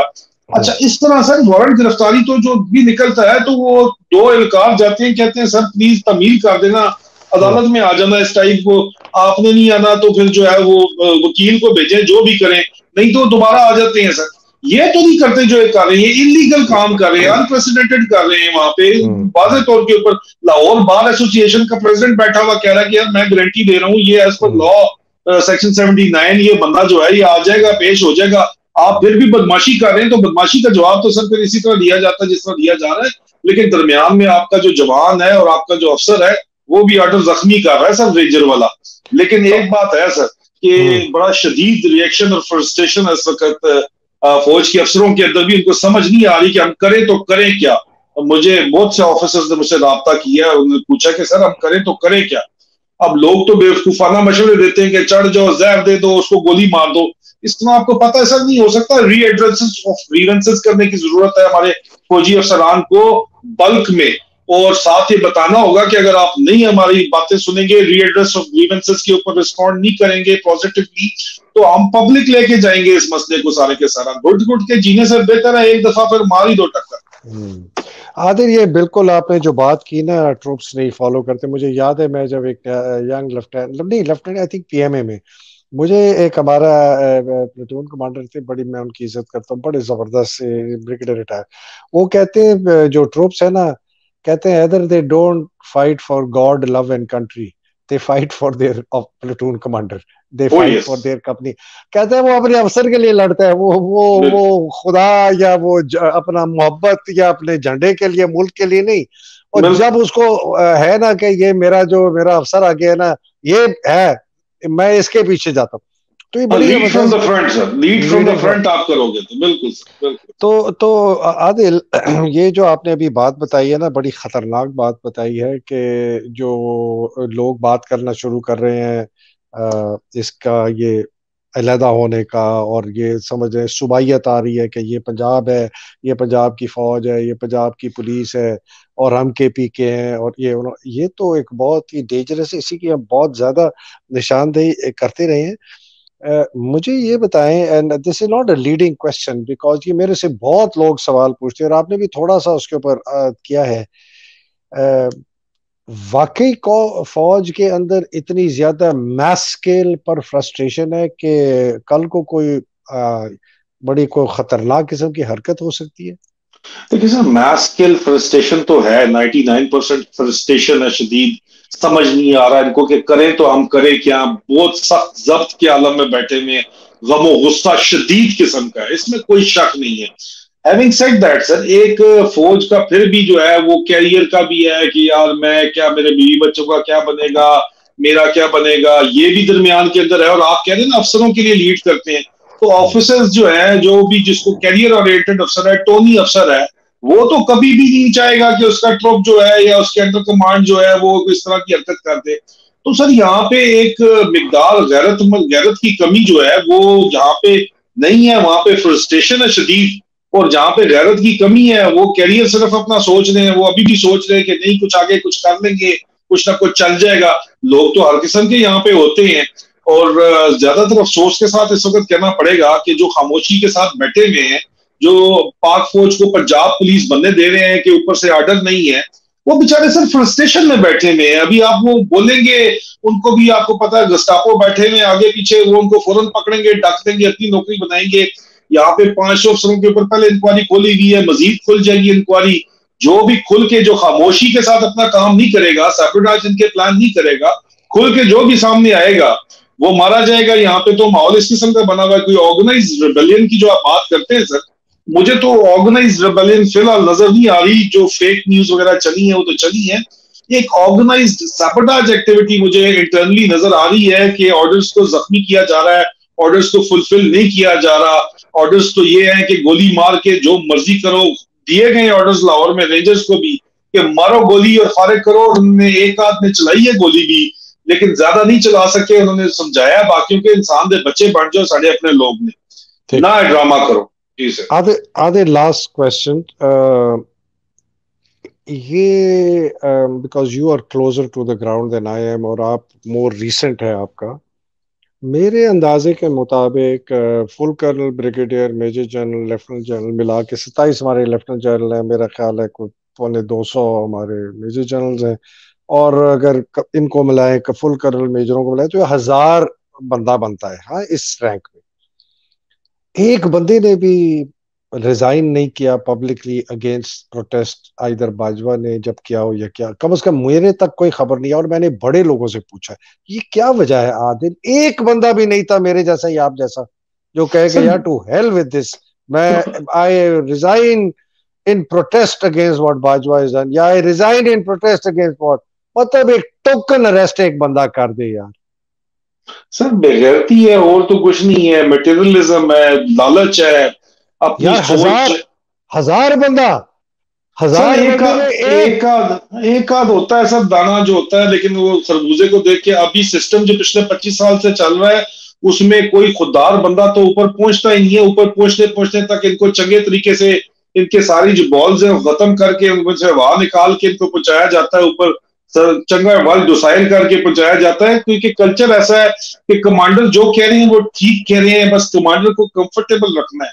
अच्छा, इस तरह सर वारंट गिरफ्तारी तो जो भी निकलता है, तो वो 2 एहलकार जाते हैं, कहते हैं सर प्लीज तमील कर देना, अदालत में आ जाना इस टाइप को। आपने नहीं आना तो फिर जो है वो वकील को भेजें, जो भी करें, नहीं तो दोबारा आ जाते हैं सर। ये तो नहीं करते जो कर रहे हैं, इलीगल काम कर रहे हैं, अनप्रेसिडेंटेड कर रहे हैं। वहां पे वाज़ेह तौर के ऊपर लाहौर बार एसोसिएशन का प्रेसिडेंट बैठा हुआ कह रहा है कि यार मैं गारंटी दे रहा हूँ, ये एज पर लॉ सेक्शन 79 ये बंदा जो है ये आ जाएगा, पेश हो जाएगा। आप फिर भी बदमाशी कर रहे हैं, तो बदमाशी का जवाब तो सर फिर इसी तरह दिया जाता है जिस तरह दिया जा रहा है। लेकिन दरमियान में आपका जो जवान है और आपका जो अफसर है वो भी ऑर्डर जख्मी कर रहा है सर, रेंजर वाला। लेकिन एक बात है सर कि बड़ा शदीद रिएक्शन और फ्रस्ट्रेशन है इस वक्त फौज के अफसरों के अंदर भी। उनको समझ नहीं आ रही कि हम करें तो करें क्या। मुझे बहुत से ऑफिसर्स ने मुझसे रब्ता किया, उन्होंने पूछा कि सर हम करें तो करें क्या। अब लोग तो बेवकूफाना मशवरे देते हैं कि चढ़ जाओ, जहर दे दो, उसको गोली मार दो। इस तरह आपको पता है सर नहीं हो सकता। रीएड्रेसेस ऑफ ग्रीवेंसेस करने की जरूरत है हमारे फौजी अफसरान को बल्क में, और साथ ही बताना होगा कि अगर आप नहीं हमारी बातें सुनेंगे, रीएड्रेस ऑफ ग्रीवेंसेस के ऊपर रिस्पॉन्ड नहीं करेंगे पॉजिटिवली, तो हम पब्लिक लेके जाएंगे इस मसले को सारे के सारा। घुट घुट के जीने से बेहतर है एक दफा फिर मार ही दो टक्कर। आदिल, ये बिल्कुल आपने जो बात की ना, ट्रूप्स नहीं फॉलो करते। मुझे याद है मैं जब एक young lieutenant I think PMA में, मुझे एक हमारा प्लेटून कमांडर थे, बड़ी मैं उनकी इज्जत करता हूँ, बड़े जबरदस्त ब्रिगेडियर रिटायर। वो कहते हैं जो ट्रूप्स है ना, कहते हैं इधर they don't fight for God love and country, they fight for their platoon commander, they fight for their company. कहते हैं वो अपने अफसर के लिए लड़ता है, वो खुदा या वो अपना मोहब्बत या अपने झंडे के लिए, मुल्क के लिए नहीं। और जब उसको है ना कि ये मेरा अफसर आ गया ना, ये है, मैं इसके पीछे जाता हूँ। तो ये बड़ी lead from the front sir, lead from the front आप करोगे तो बिल्कुल बिल्कुल। तो आदिल, ये जो आपने अभी बात बताई है ना, बड़ी खतरनाक बात बताई है कि जो लोग बात करना शुरू कर रहे हैं इसका, ये अलहदा होने का, और ये समझ रहे सुबाइयत आ रही है कि ये पंजाब है, ये पंजाब की फौज है, ये पंजाब की पुलिस है, और हम केपी के हैं, और ये तो एक बहुत ही डेंजरस है। इसी की हम बहुत ज्यादा निशानदेही करते रहे हैं। मुझे ये बताएं, and this is not a leading question because ये मेरे से बहुत लोग सवाल पूछते हैं और आपने भी थोड़ा सा उसके ऊपर किया है। वाकई को फौज के अंदर इतनी ज्यादा मैस स्केल पर फ्रस्ट्रेशन है कि कल को कोई बड़ी कोई खतरनाक किस्म की हरकत हो सकती है? देखिए सर, मैस स्केल फ्रस्ट्रेशन तो है, 99% फ्रस्ट्रेशन है शदीद। समझ नहीं आ रहा इनको कि करें तो हम करें क्या। बहुत सख्त जब्त के आलम में बैठे हुए हैं, गमो गुस्सा शदीद किस्म का है, इसमें कोई शक नहीं है। हैविंग सेड दैट सर, एक फौज का फिर भी जो है वो कैरियर का भी है कि यार मैं क्या, मेरे बीवी बच्चों का क्या बनेगा, मेरा क्या बनेगा, ये भी दरमियान के अंदर है। और आप कह रहे हैं ना अफसरों के लिए लीड करते हैं, तो ऑफिसर्स जो है, जो भी जिसको कैरियर ओरिएंटेड अफसर है, टोनी अफसर है, वो तो कभी भी नहीं चाहेगा कि उसका ट्रुप जो है या उसके अंडर कमांड जो है वो इस तरह की हरकत कर दे। तो सर यहाँ पे एक मिकदार गैरत की कमी जो है वो जहाँ पे नहीं है, वहां पे फ्रस्ट्रेशन है शदीद। और जहां पे गैरत की कमी है, वो कैरियर सिर्फ अपना सोच रहे हैं, वो अभी भी सोच रहे हैं कि नहीं कुछ आगे कुछ कर लेंगे, कुछ ना कुछ चल जाएगा। लोग तो हर किस्म के यहाँ पे होते हैं। और ज्यादातर अफसोस के साथ इस वक्त कहना पड़ेगा कि जो खामोशी के साथ बैठे हुए हैं, जो पाक फौज को पंजाब पुलिस बनने दे रहे हैं कि ऊपर से ऑर्डर नहीं है, वो बेचारे सिर्फ फ्रस्ट्रेशन में बैठे हुए हैं। अभी आप वो बोलेंगे, उनको भी आपको पता है गस्तापो बैठे हुए आगे पीछे, वो उनको फौरन पकड़ेंगे, डक देंगे, अपनी नौकरी बनाएंगे। यहाँ पे 500 अफसरों के ऊपर पहले इंक्वायरी खोली हुई है, मजीद खुल जाएगी इंक्वायरी। जो भी खुल के, जो खामोशी के साथ अपना काम नहीं करेगा, सैबोटाज इनके प्लान नहीं करेगा, खुल के जो भी सामने आएगा वो मारा जाएगा। यहाँ पे तो माहौल इस किस्म का बना हुआ है। कोई ऑर्गेनाइज रिबेलियन की जो आप बात करते हैं सर, मुझे तो ऑर्गेनाइज रिबेलियन फिलहाल नजर नहीं आ रही। जो फेक न्यूज वगैरह चली है वो तो चली है, एक ऑर्गेनाइज्ड सैबोटाज एक्टिविटी मुझे इंटरनली नजर आ रही है कि ऑर्डर्स को जख्मी किया जा रहा है, ऑर्डर्स को फुलफिल नहीं किया जा रहा। ऑर्डर्स तो ये है कि गोली मार के जो मर्जी करो। दिए गए ऑर्डर्स लाहौर में रेंजर्स को भी कि मारो गोली और फारिग करो। उन्होंने एक आध ने चलाई है गोली भी, लेकिन ज्यादा नहीं चला सके। उन्होंने समझाया बाकियों के इंसान दे बच्चे बन जाओ, साढ़े अपने लोग ने ना ड्रामा करो। जी सर। आधे आधे लास्ट क्वेश्चन, ये because you are closer to the ground than I am, और आप मोर रीसेंट है आपका, मेरे अंदाजे के मुताबिक full colonel, brigadier, major general, lieutenant general मिला के 27 हमारे लेफ्टिनेंट जनरल हैं, मेरा ख्याल है कोई 250 हमारे मेजर जनरल्स हैं। और अगर इनको मिलाएं, फुल कर्नल मेजरों को मिलाएं, तो 1000 बंदा बनता है हाँ इस रैंक में। एक बंदे ने भी रिजाइन नहीं किया publicly against protest, either Bajwa ने जब किया हो या क्या, कम से कम मेरे तक कोई खबर नहीं है। और मैंने बड़े लोगों से पूछा ये क्या वजह है, आदिल एक बंदा भी नहीं था मेरे जैसा या आप जैसा जो कहे कि यार टू हेल विद दिस, मैं I resign in protest against what Bajwa is done, या I resign in protest against what. मतलब एक टोकन अरेस्ट एक बंदा कर दे यार। सर बेगैरती है और तो कुछ नहीं है, मटेरियलिज्म है, लालच है, अपनी यार सोच। हजार बंदा, सर 1000 एक बंदे में एक। एक आध होता है सब दाना जो होता है, लेकिन वो खरबूजे को देख के अभी सिस्टम जो पिछले 25 साल से चल रहा है उसमें कोई खुददार बंदा तो ऊपर पहुंचता ही नहीं है। ऊपर पहुंचते पहुंचते तक इनको चंगे तरीके से इनके सारी जो बॉल्स हैं खत्म करके उनमें से हवा निकाल के इनको पहुंचाया जाता है ऊपर। सर चंगा वाल डोसाइल करके पहुंचाया जाता है, क्योंकि कल्चर ऐसा है कि कमांडर जो कह रहे हैं वो ठीक कह रहे हैं, बस कमांडर को कंफर्टेबल रखना है।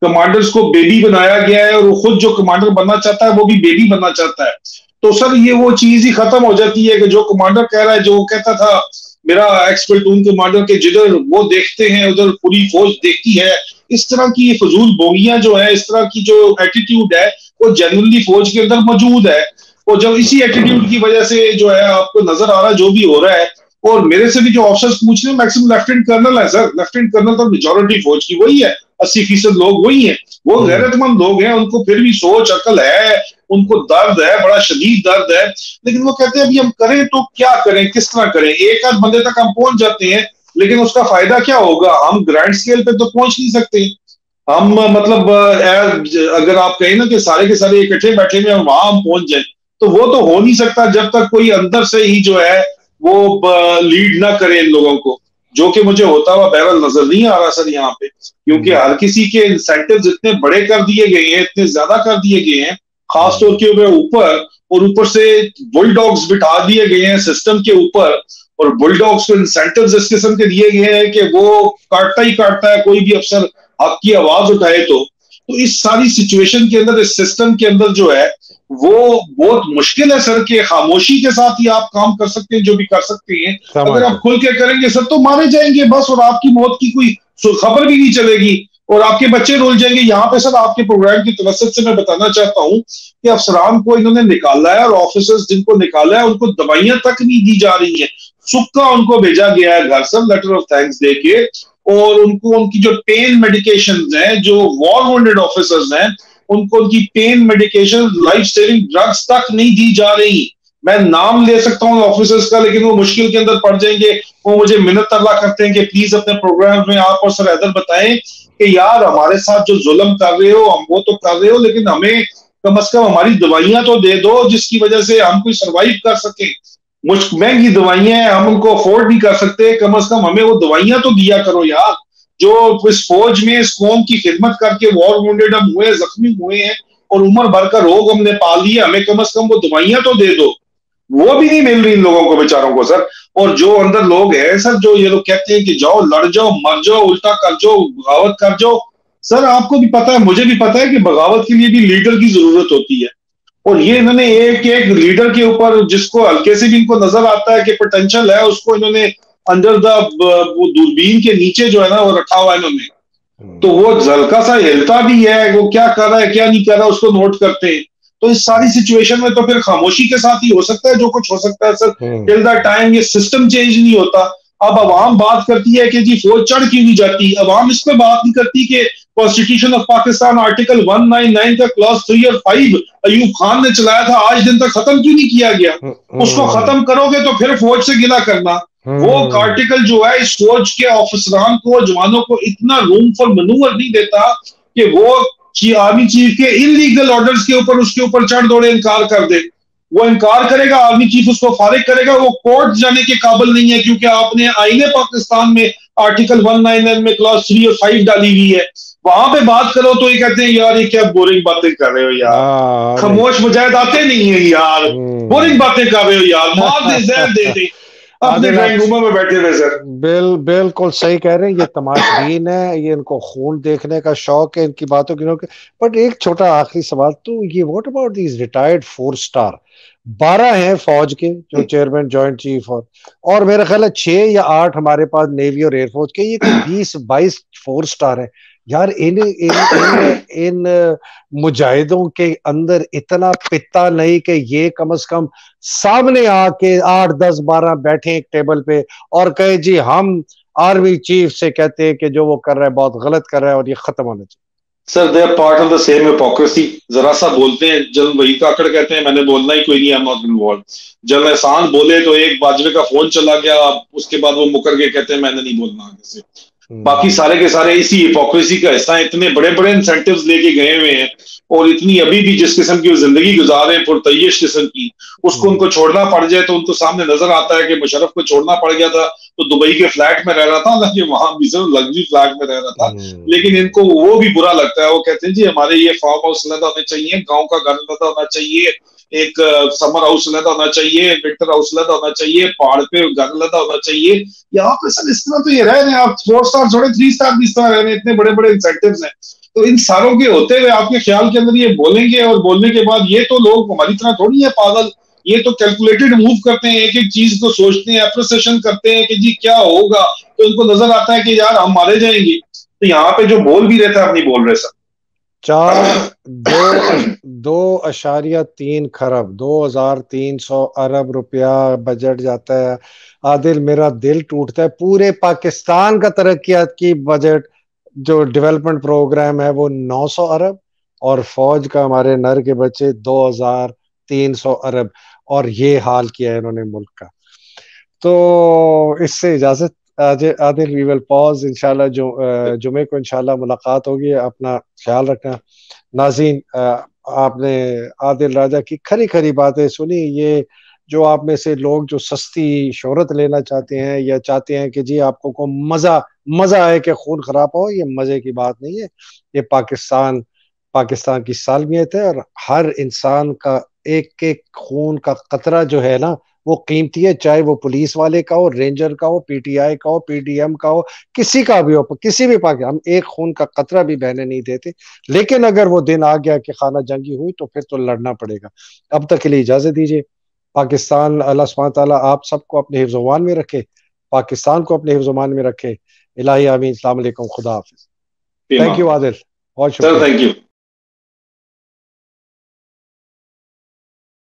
कमांडर्स को बेबी बनाया गया है और वो खुद जो कमांडर बनना चाहता है वो भी बेबी बनना चाहता है। तो सर ये वो चीज ही खत्म हो जाती है कि जो कमांडर कह रहा है, जो कहता था मेरा एक्स प्लेटून कमांडर के जिधर वो देखते हैं उधर पूरी फौज देखती है, इस तरह की फजूल बोगियां जो है, इस तरह की जो एटीट्यूड है वो जनरली फौज के अंदर मौजूद है। और जब इसी एटीट्यूड की वजह से जो है आपको नजर आ रहा है जो भी हो रहा है, और मेरे से भी जो ऑफिसर्स पूछ रहे हैं मैक्सिमम लेफ्टिनेंट कर्नल है सर। लेफ्टिनेंट कर्नल तो मेजोरिटी फौज की वही है, 80% लोग वही हैं। वो गैरतमंद लोग हैं, उनको फिर भी सोच अकल है, उनको दर्द है, बड़ा शदीद दर्द है। लेकिन वो कहते हैं अभी हम करें तो क्या करें, किस तरह करें। एक आध बंदे तक हम पहुंच जाते हैं, लेकिन उसका फायदा क्या होगा, हम ग्रैंड स्केल पे तो पहुंच नहीं सकते। हम मतलब अगर आप कहें ना कि सारे के सारे इकट्ठे बैठे हुए वहां हम पहुंच जाए, तो वो तो हो नहीं सकता जब तक कोई अंदर से ही जो है वो लीड ना करे इन लोगों को, जो कि मुझे होता हुआ बहरहाल नजर नहीं आ रहा सर यहाँ पे। क्योंकि हर किसी के इंसेंटिव्स इतने बड़े कर दिए गए हैं, इतने ज्यादा कर दिए गए हैं, खासतौर के ऊपर। और ऊपर से बुलडॉग्स बिठा दिए गए हैं सिस्टम के ऊपर, और बुलडॉग्स को इंसेंटिव्स इस किस्म के दिए गए हैं कि वो काटता ही काटता है कोई भी अफसर आपकी आवाज उठाए तो इस सारी सिचुएशन के अंदर, इस सिस्टम के अंदर जो है वो बहुत मुश्किल है सर कि खामोशी के साथ ही आप काम कर सकते हैं जो भी कर सकते हैं। अगर आप खुल के करेंगे सर तो मारे जाएंगे बस, और आपकी मौत की कोई खबर भी नहीं चलेगी और आपके बच्चे रुल जाएंगे। यहाँ पे सर आपके प्रोग्राम की तवज्जो से मैं बताना चाहता हूँ कि अफसरान को इन्होंने निकाला है, और ऑफिसर्स जिनको निकाला है उनको दवाइयां तक नहीं दी जा रही है, सुक्का उनको भेजा गया है घर सर, लेटर ऑफ थैंक्स दे के। और उनको उनकी जो पेन मेडिकेशन हैं, जो वॉर वुंडेड ऑफिसर्स हैं, उनको उनकी pain medication, life saving drugs तक नहीं दी जा रही। मैं नाम ले सकता हूँ ऑफिसर्स का, लेकिन वो मुश्किल के अंदर पड़ जाएंगे। वो मुझे मिन्नत तरला करते हैं कि प्लीज अपने प्रोग्राम में आप और सर हैदर बताएं कि यार हमारे साथ जो जुल्म कर रहे हो हम वो तो कर रहे हो, लेकिन हमें कम से कम हमारी दवाइयां तो दे दो जिसकी वजह से हम कोई सरवाइव कर सके। मुझ महंगी दवाइयां हैं, हम उनको अफोर्ड नहीं कर सकते, कम से कम हमें वो दवाइयां तो दिया करो यार। जो इस फौज में इस कौम की खिदमत करके वॉर वुंडेड हम हुए, जख्मी हुए हैं और उम्र भर का रोग हमने पाल लिया, हमें कम से कम वो दवाइयां तो दे दो। वो भी नहीं मिल रही इन लोगों को बेचारों को सर। और जो अंदर लोग हैं सर, जो ये लोग कहते हैं कि जाओ लड़ जाओ मर जाओ उल्टा कर जाओ बगावत कर जाओ, सर आपको भी पता है मुझे भी पता है कि बगावत के लिए भी लीडर की जरूरत होती है। और ये इन्होंने एक एक लीडर के ऊपर जिसको हल्के से भी इनको नजर आता है कि पोटेंशियल है, उसको इन्होंने अंडर द वो दूरबीन के नीचे जो है ना वो रखा हुआ है इन्होंने। तो वो हल्का सा हिलता भी है, वो क्या कर रहा है क्या नहीं कर रहा उसको नोट करते हैं। तो इस सारी सिचुएशन में तो फिर खामोशी के साथ ही हो सकता है जो कुछ हो सकता है सर, टिल द टाइम ये सिस्टम चेंज नहीं होता। अब अवाम बात करती है कि जी फौज चढ़ क्यों नहीं जाती, अवाम इस पर बात नहीं करती कि कॉन्स्टिट्यूशन ऑफ पाकिस्तान आर्टिकल 199 का क्लॉज 3 और 5 अयूब खान ने चलाया था, आज दिन तक खत्म क्यों नहीं किया गया। उसको खत्म करोगे तो फिर फौज से गिला करना। वो आर्टिकल जो है इस फौज के ऑफिसरान को, जवानों को इतना रूम फॉर मनूवर नहीं देता कि वो आर्मी चीफ के इलीगल ऑर्डर्स के ऊपर उसके ऊपर चढ़ दौड़े इनकार कर दे। वो इनकार करेगा, आर्मी चीफ उसको फारिग करेगा, वो कोर्ट जाने के काबिल नहीं है क्योंकि आपने आईने पाकिस्तान में आर्टिकल 199 में क्लॉज 3 और 5 डाली हुई है। वहां पे बात करो तो ये कहते हैं यार ये क्या बोरिंग बातें कर रहे हो यार, खामोश मुजाहिद आते नहीं है यार, बोरिंग बातें कर रहे हो यार, मार दे जहर दे दे अपने ड्राइंग रूम में बैठे हुए सर। बिल्कुल सही कह रहे हैं, ये तमाशबीन है, ये इनको खून देखने का शौक है इनकी बातों की। बट एक छोटा आखिरी सवाल, तो ये what about these retired 4 star, 12 हैं फौज के जो चेयरमैन जॉइंट चीफ, और मेरा ख्याल है 6 या 8 हमारे पास नेवी और एयरफोर्स के, ये कोई 20-22 4 स्टार है यार। इन इन इन इन मुजाहिदों के अंदर इतना पिता नहीं कि ये कम से कम सामने आके 8-10-12 बैठे एक टेबल पे और कहे जी हम आर्मी चीफ से कहते हैं कि जो वो कर रहा है बहुत गलत कर रहा है और ये खत्म होना चाहिए। Sir they are part of the same hypocrisy. जरा सा बोलते हैं, जब वही काकड़ कहते हैं मैंने बोलना ही कोई नहीं, आई एम नॉट इन्वॉल्व। जब एहसान बोले तो एक बाजवे का फोन चला गया, उसके बाद वो मुकर के कहते हैं मैंने नहीं बोलना आगे से। बाकी सारे के सारे इसी हिपोक्रेसी का हिस्सा है। इतने बड़े बड़े इंसेंटिव्स लेके गए हुए हैं और इतनी अभी भी जिस किस्म की जिंदगी गुजार रहे हैं पुरतय्यश किस्म की, उसको उनको छोड़ना पड़ जाए तो उनको सामने नजर आता है कि मुशर्रफ को छोड़ना पड़ गया था तो दुबई के फ्लैट में रह रहा था ना, कि वहां भी सिर्फ लग्जरी फ्लैट में रह रहा था, लेकिन इनको वो भी बुरा लगता है। वो कहते हैं जी हमारे ये फार्म हाउस अलग होने चाहिए, गाँव का घर अलग होना चाहिए, एक समर हाउस अलग होना चाहिए, विंटर हाउस अलग होना चाहिए, पहाड़ पे घर अलग होना चाहिए। यहाँ पे सर इस तरह तो ये रहे हैं आप 4 स्टार छोड़े 3 स्टार भी इस तरह रहे हैं, इतने बड़े बड़े इंसेंटिव्स हैं। तो इन सारों के होते हुए आपके ख्याल के अंदर ये बोलेंगे और बोलने के बाद ये तो लोग हमारी तरह थोड़ी है पागल, ये तो कैलकुलेटेड मूव करते हैं, एक एक चीज को सोचते हैं, एप्रिसिएशन करते हैं कि जी क्या होगा, तो इनको नजर आता है कि यार हम मारे जाएंगे। तो यहाँ पे जो बोल भी रहे थे आप नहीं बोल रहे सर। 2.3 खरब 2300 अरब रुपया बजट जाता है। आदिल मेरा दिल टूटता है, पूरे पाकिस्तान का तरक्कियात की बजट जो डेवलपमेंट प्रोग्राम है वो 900 अरब और फौज का हमारे नर के बच्चे 2300 अरब, और ये हाल किया है इन्होंने मुल्क का। तो इससे इजाजत आदिल, वी विल पॉज, इंशाल्लाह जुमे को इंशाल्लाह मुलाकात होगी। अपना ख्याल रखना। नाज़रीन, आपने आदिल राजा की खरी खरी बातें सुनी। ये जो आप में से लोग जो सस्ती शोहरत लेना चाहते हैं या चाहते हैं कि जी आपको को मजा आए कि खून खराब हो, ये मजे की बात नहीं है। ये पाकिस्तान की सालमियत है और हर इंसान का एक एक खून का कतरा जो है ना वो कीमती है, चाहे वो पुलिस वाले का हो, रेंजर का हो, पीटीआई का हो, पीडीएम का हो, किसी का भी हो, किसी भी पाक, हम एक खून का कतरा भी बहने नहीं देते। लेकिन अगर वो दिन आ गया कि खाना जंगी हुई तो फिर तो लड़ना पड़ेगा। अब तक के लिए इजाजत दीजिए। पाकिस्तान, अल्लाह सुब्हान तआला आप सबको अपने हिफ्ज़-ओ-मान में रखे, पाकिस्तान को अपने हिफ्ज़-ओ-मान में रखे। इलाही आमीन। अस्सलाम वालेकुम, खुदा हाफिज। थैंक यू आदिल, बहुत शुक्रिया। Thank you.